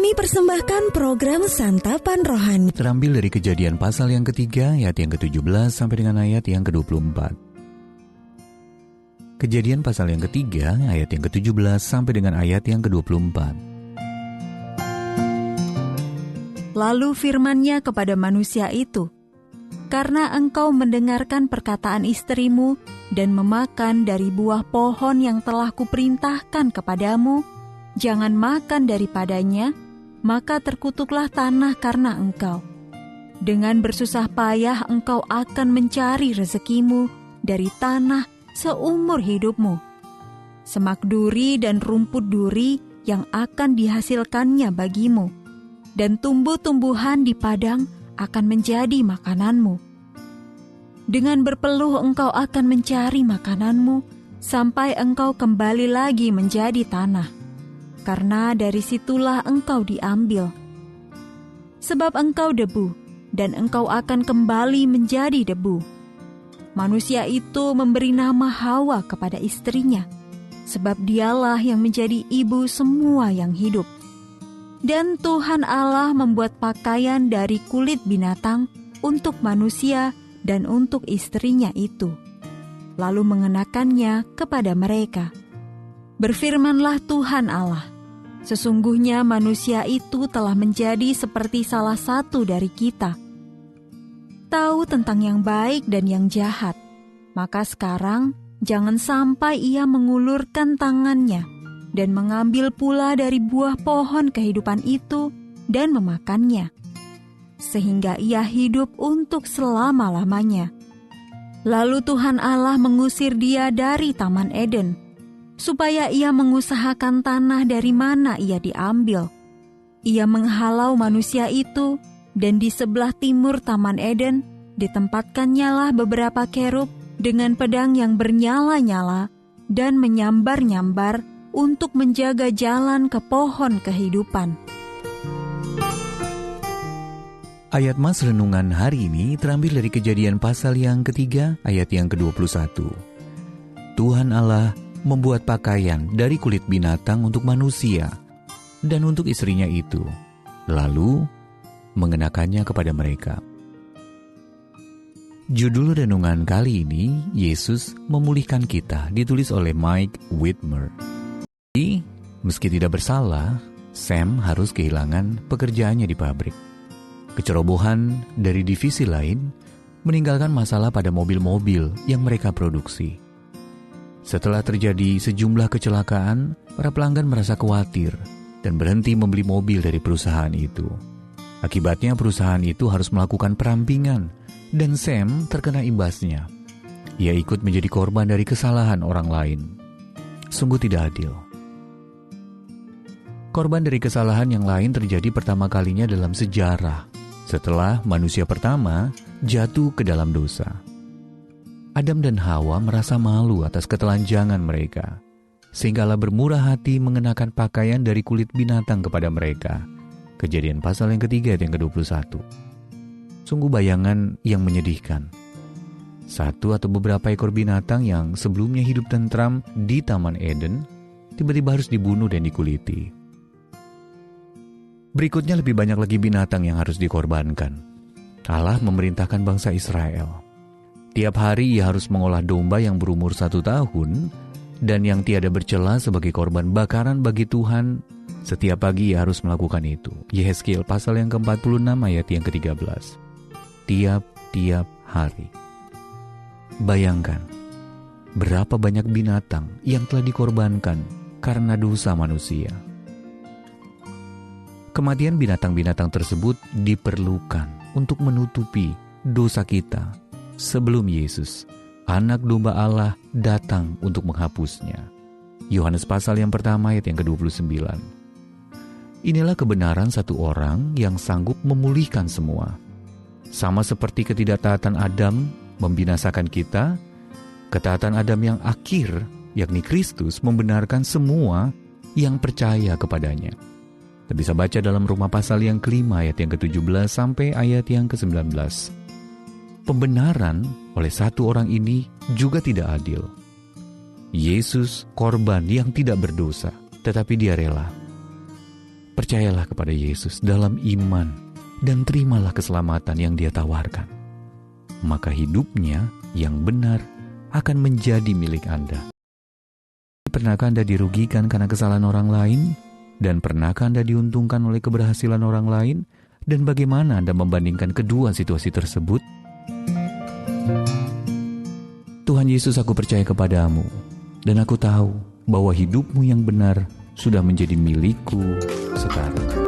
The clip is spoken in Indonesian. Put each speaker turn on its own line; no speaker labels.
Kami persembahkan program Santapan Rohani.
Terambil dari Kejadian pasal yang ketiga, ayat yang ke-17 sampai dengan ayat yang ke-24. Kejadian pasal yang ketiga, ayat yang ke-17 sampai dengan ayat yang ke-24.
Lalu firman-Nya kepada manusia itu, "Karena engkau mendengarkan perkataan istrimu dan memakan dari buah pohon yang telah kuperintahkan kepadamu, jangan makan daripadanya, maka terkutuklah tanah karena engkau. Dengan bersusah payah engkau akan mencari rezekimu dari tanah seumur hidupmu. Semak duri dan rumput duri yang akan dihasilkannya bagimu, dan tumbuh-tumbuhan di padang akan menjadi makananmu. Dengan berpeluh engkau akan mencari makananmu sampai engkau kembali lagi menjadi tanah, karena dari situlah engkau diambil. Sebab engkau debu, dan engkau akan kembali menjadi debu." Manusia itu memberi nama Hawa kepada istrinya, sebab dialah yang menjadi ibu semua yang hidup. Dan Tuhan Allah membuat pakaian dari kulit binatang untuk manusia dan untuk istrinya itu, lalu mengenakannya kepada mereka. Berfirmanlah Tuhan Allah, "Sesungguhnya manusia itu telah menjadi seperti salah satu dari kita, tahu tentang yang baik dan yang jahat. Maka sekarang jangan sampai ia mengulurkan tangannya dan mengambil pula dari buah pohon kehidupan itu dan memakannya, sehingga ia hidup untuk selama-lamanya." Lalu Tuhan Allah mengusir dia dari Taman Eden, supaya ia mengusahakan tanah dari mana ia diambil. Ia menghalau manusia itu, dan di sebelah timur Taman Eden ditempatkannya lah beberapa kerub dengan pedang yang bernyala-nyala dan menyambar-nyambar untuk menjaga jalan ke pohon kehidupan.
Ayat Mas Renungan hari ini terambil dari Kejadian pasal yang ketiga, ayat yang ke-21. Tuhan Allah membuat pakaian dari kulit binatang untuk manusia dan untuk istrinya itu, lalu mengenakannya kepada mereka. Judul renungan kali ini, Yesus Memulihkan Kita, ditulis oleh Mike Whitmer. Meski tidak bersalah, Sam harus kehilangan pekerjaannya di pabrik. Kecerobohan dari divisi lain meninggalkan masalah pada mobil-mobil yang mereka produksi. Setelah terjadi sejumlah kecelakaan, para pelanggan merasa khawatir dan berhenti membeli mobil dari perusahaan itu. Akibatnya perusahaan itu harus melakukan perampingan dan Sam terkena imbasnya. Ia ikut menjadi korban dari kesalahan orang lain. Sungguh tidak adil. Korban dari kesalahan yang lain terjadi pertama kalinya dalam sejarah, setelah manusia pertama jatuh ke dalam dosa. Adam dan Hawa merasa malu atas ketelanjangan mereka, sehingga Allah bermurah hati mengenakan pakaian dari kulit binatang kepada mereka. Kejadian pasal yang ketiga, yang ke-21. Sungguh bayangan yang menyedihkan. Satu atau beberapa ekor binatang yang sebelumnya hidup tentram di Taman Eden, tiba-tiba harus dibunuh dan dikuliti. Berikutnya lebih banyak lagi binatang yang harus dikorbankan. Allah memerintahkan bangsa Israel. Tiap hari ia harus mengolah domba yang berumur 1 tahun dan yang tiada bercela sebagai korban bakaran bagi Tuhan. Setiap pagi ia harus melakukan itu. Yehezkiel pasal yang ke-46 ayat yang ke-13. Tiap-tiap hari. Bayangkan, berapa banyak binatang yang telah dikorbankan karena dosa manusia. Kematian binatang-binatang tersebut diperlukan untuk menutupi dosa kita sebelum Yesus, Anak Domba Allah, datang untuk menghapusnya. Yohanes pasal yang pertama ayat yang ke-29. Inilah kebenaran satu orang yang sanggup memulihkan semua. Sama seperti ketidaktaatan Adam membinasakan kita, ketaatan Adam yang akhir, yakni Kristus, membenarkan semua yang percaya kepadanya. Kita bisa baca dalam Roma pasal yang kelima ayat yang ke-17 sampai ayat yang ke-19. Pembenaran oleh satu orang ini juga tidak adil. Yesus korban yang tidak berdosa, tetapi dia rela. Percayalah kepada Yesus dalam iman dan terimalah keselamatan yang Dia tawarkan. Maka hidupnya yang benar akan menjadi milik Anda. Pernahkah Anda dirugikan karena kesalahan orang lain? Dan pernahkah Anda diuntungkan oleh keberhasilan orang lain? Dan bagaimana Anda membandingkan kedua situasi tersebut? Tuhan Yesus, aku percaya kepadamu, dan aku tahu bahwa hidupmu yang benar sudah menjadi milikku sekarang.